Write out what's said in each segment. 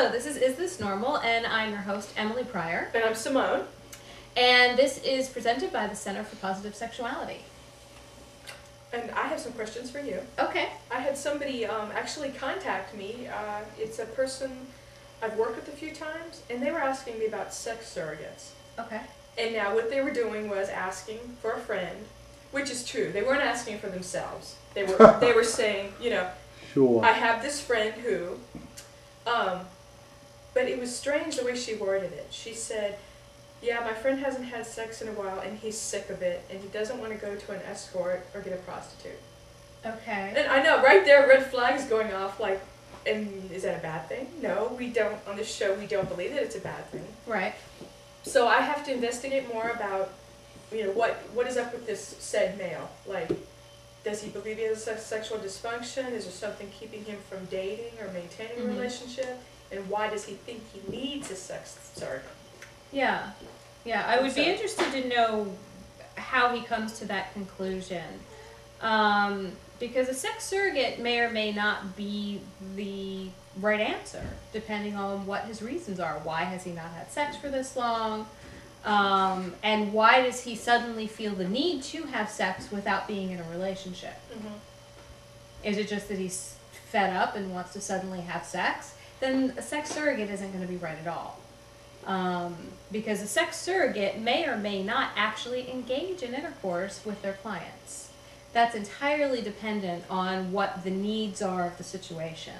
So this is This Normal? And I'm your host, Emily Pryor. And I'm Simone. And this is presented by the Center for Positive Sexuality. And I have some questions for you. Okay. I had somebody actually contact me. It's a person I've worked with a few times, and they were asking me about sex surrogates. Okay. And now what they were doing was asking for a friend, which is true. They weren't asking for themselves. They were saying, Sure. I have this friend who, but it was strange the way she worded it. She said, yeah, my friend hasn't had sex in a while and he's sick of it and he doesn't want to go to an escort or get a prostitute. Okay. And I know, right there, red flags going off, like, and is that a bad thing? No, we don't, on this show, we don't believe that it's a bad thing. Right. So I have to investigate more about, what is up with this said male? Like, does he believe he has a sexual dysfunction? Is there something keeping him from dating or maintaining a relationship? And why does he think he needs a sex surrogate? Yeah. Yeah, I would be interested to know how he comes to that conclusion. Because a sex surrogate may or may not be the right answer, depending on what his reasons are. Why has he not had sex for this long? And why does he suddenly feel the need to have sex without being in a relationship? Mm-hmm. Is it just that he's fed up and wants to suddenly have sex? Then a sex surrogate isn't going to be right at all. Because a sex surrogate may or may not actually engage in intercourse with their clients. That's entirely dependent on what the needs are of the situation.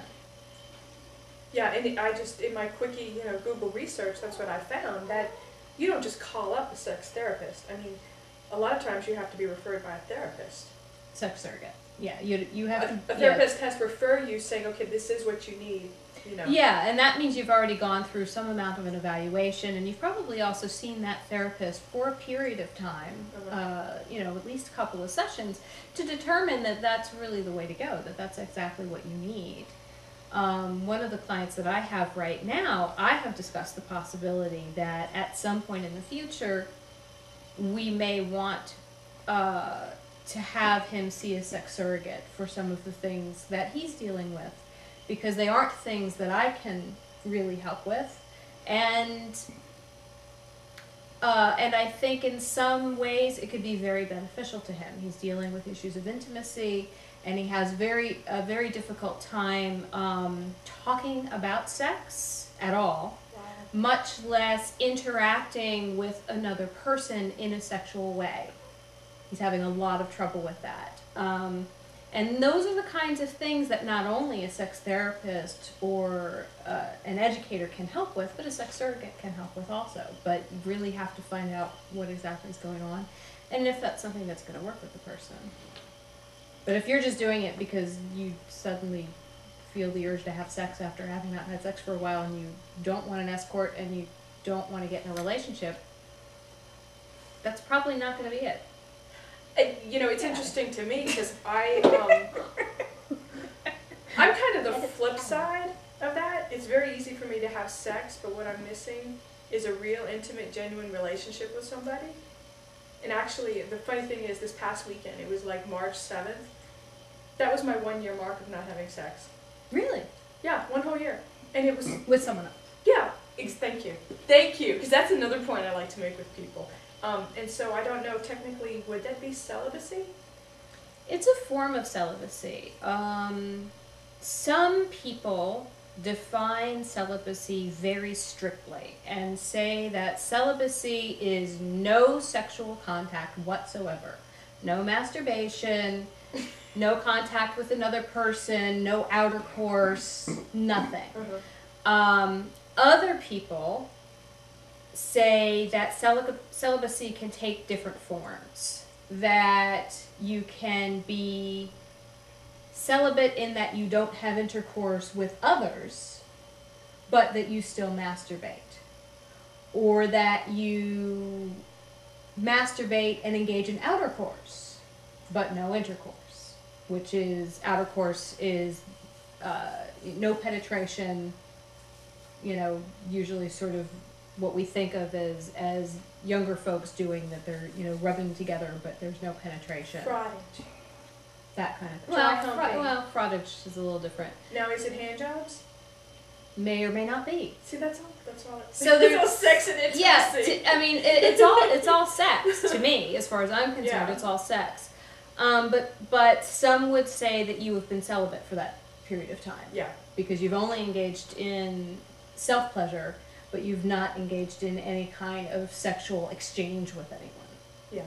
Yeah, and I just, in my quickie, Google research, that's what I found, that you don't just call up a sex therapist. I mean, a lot of times you have to be referred by a therapist. Sex surrogate. Yeah, you have to... A therapist has to refer you saying, okay, this is what you need, Yeah, and that means you've already gone through some amount of an evaluation, and you've probably also seen that therapist for a period of time, at least a couple of sessions, to determine that that's really the way to go, that that's exactly what you need. One of the clients that I have right now, I have discussed the possibility that at some point in the future, we may want to have him see a sex surrogate for some of the things that he's dealing with, because they aren't things that I can really help with, and I think in some ways it could be very beneficial to him. He's dealing with issues of intimacy, and he has a very difficult time talking about sex at all, much less interacting with another person in a sexual way. He's having a lot of trouble with that. And those are the kinds of things that not only a sex therapist or an educator can help with, but a sex surrogate can help with also. But you really have to find out what exactly is going on, and if that's something that's going to work with the person. But if you're just doing it because you suddenly feel the urge to have sex after having not had sex for a while, and you don't want an escort, and you don't want to get in a relationship, that's probably not going to be it. It's interesting to me because I'm kind of the flip side of that. It's very easy for me to have sex, but what I'm missing is a real, intimate, genuine relationship with somebody. And actually, the funny thing is, this past weekend, it was like March 7th. That was my 1-year mark of not having sex. Really? Yeah, 1 whole year. And it was... With someone else? Yeah, thank you. Thank you, because that's another point I like to make with people. And so I don't know, technically, would that be celibacy? It's a form of celibacy. Some people define celibacy very strictly and say that celibacy is no sexual contact whatsoever. No masturbation, no contact with another person, no outer course, nothing. Other people say that celibacy can take different forms. That you can be celibate in that you don't have intercourse with others, but that you still masturbate. Or that you masturbate and engage in outer course, but no intercourse. Which is, outer course is no penetration, usually sort of what we think of as younger folks doing, that they're, rubbing together, but there's no penetration. Frottage. That kind of thing. Well, Frottage is a little different. Now, is it hand jobs? may or may not be. See, that's all. So there's all sex and intimacy. Yeah, I mean, it's all sex to me, as far as I'm concerned. Yeah. It's all sex. But some would say that you have been celibate for that period of time. Yeah. Because you've only engaged in self-pleasure, but you've not engaged in any kind of sexual exchange with anyone. Yeah.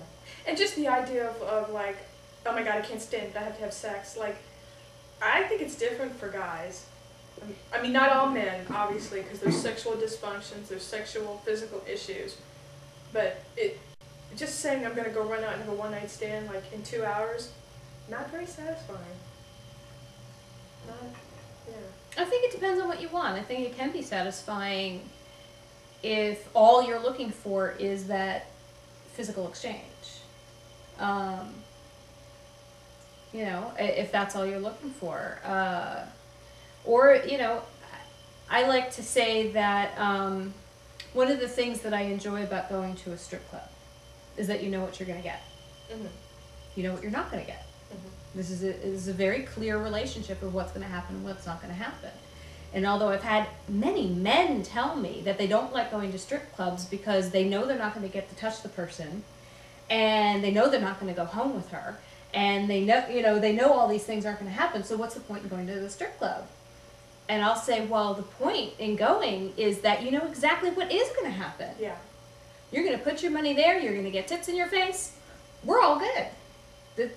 And just the idea of like, oh my God, I can't stand it, I have to have sex. Like, I think it's different for guys. I mean, not all men, obviously, because there's sexual dysfunctions, there's sexual, physical issues. But just saying I'm going to go run out and have a one-night stand, like, in 2 hours, not very satisfying. Not, yeah. I think it depends on what you want. I think it can be satisfying if all you're looking for is that physical exchange. You know, if that's all you're looking for. Or, you know, I like to say that one of the things that I enjoy about going to a strip club is that you know what you're going to get. Mm-hmm. You know what you're not going to get. Mm-hmm. This is a very clear relationship of what's going to happen and what's not going to happen. And although I've had many men tell me that they don't like going to strip clubs because they know they're not going to get to touch the person, and they know they're not going to go home with her, and they know all these things aren't going to happen, so what's the point in going to the strip club? And I'll say, well, the point in going is that you know exactly what is going to happen. Yeah. You're going to put your money there, you're going to get tits in your face, we're all good.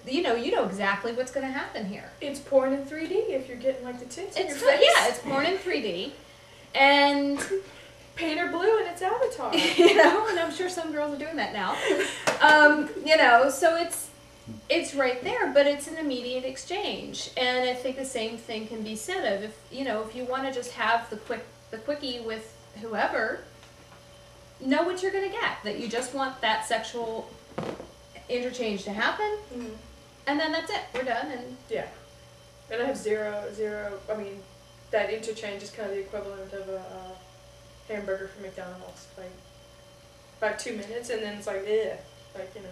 You know exactly what's going to happen here. It's porn in 3D if you're getting like the tits in your face. Yeah, it's porn in 3D. And paint blue and it's Avatar. You know, and I'm sure some girls are doing that now. You know, so it's right there, but it's an immediate exchange. And I think the same thing can be said of if you want to just have the quickie with whoever, know what you're going to get. That you just want that sexual interchange to happen, mm-hmm. and then that's it. We're done. And yeah, and I have zero. I mean, that interchange is kind of the equivalent of a hamburger from McDonald's. Like about 2 minutes, and then it's like, yeah, like you know.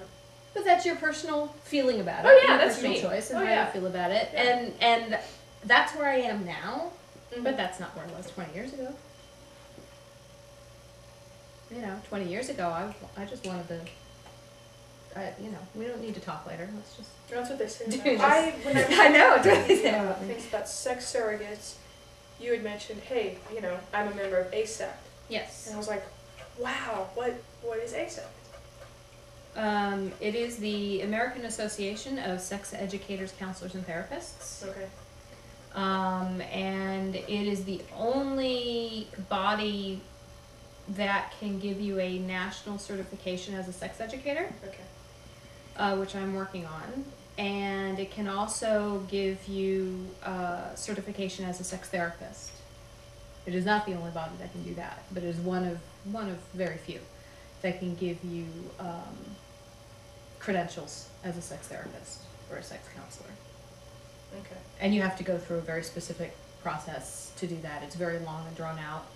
But that's your personal feeling about it. Oh yeah, your that's personal me. choice and how you feel about it, yeah. and that's where I am now. Mm-hmm. But that's not where I was 20 years ago. You know, 20 years ago, I just wanted to. We don't need to talk later. Let's just. That's what they say. I know. That's what they say about me. Things about sex surrogates. You had mentioned, hey, I'm a member of ASECT. Yes. And I was like, wow, what is ASECT? It is the American Association of Sex Educators, Counselors, and Therapists. Okay. And it is the only body that can give you a national certification as a sex educator. Okay. Which I'm working on, and it can also give you certification as a sex therapist. It is not the only body that can do that, but it is one of very few that can give you credentials as a sex therapist or a sex counselor. Okay. And you have to go through a very specific process to do that. It's very long and drawn out.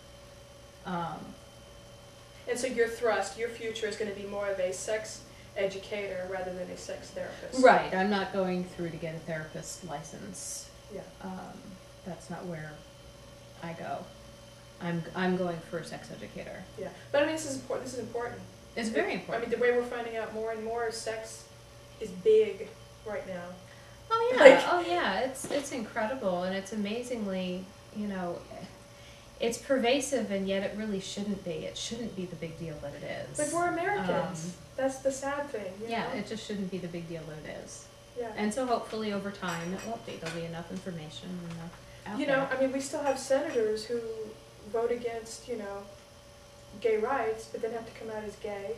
And so your future is going to be more of a sex educator rather than a sex therapist. Right. I'm not going through to get a therapist license. Yeah. That's not where I go. I'm going for a sex educator. Yeah. But I mean, this is important. It's very important. I mean, the way we're finding out more and more, sex is big right now. Oh yeah. It's incredible, and it's amazingly, it's pervasive, and yet it really shouldn't be. It shouldn't be the big deal that it is. But we're Americans. That's the sad thing. Yeah, it just shouldn't be the big deal that it is. Yeah. And so hopefully over time it won't be. There'll be enough information enough out there. I mean, we still have senators who vote against, gay rights, but then have to come out as gay.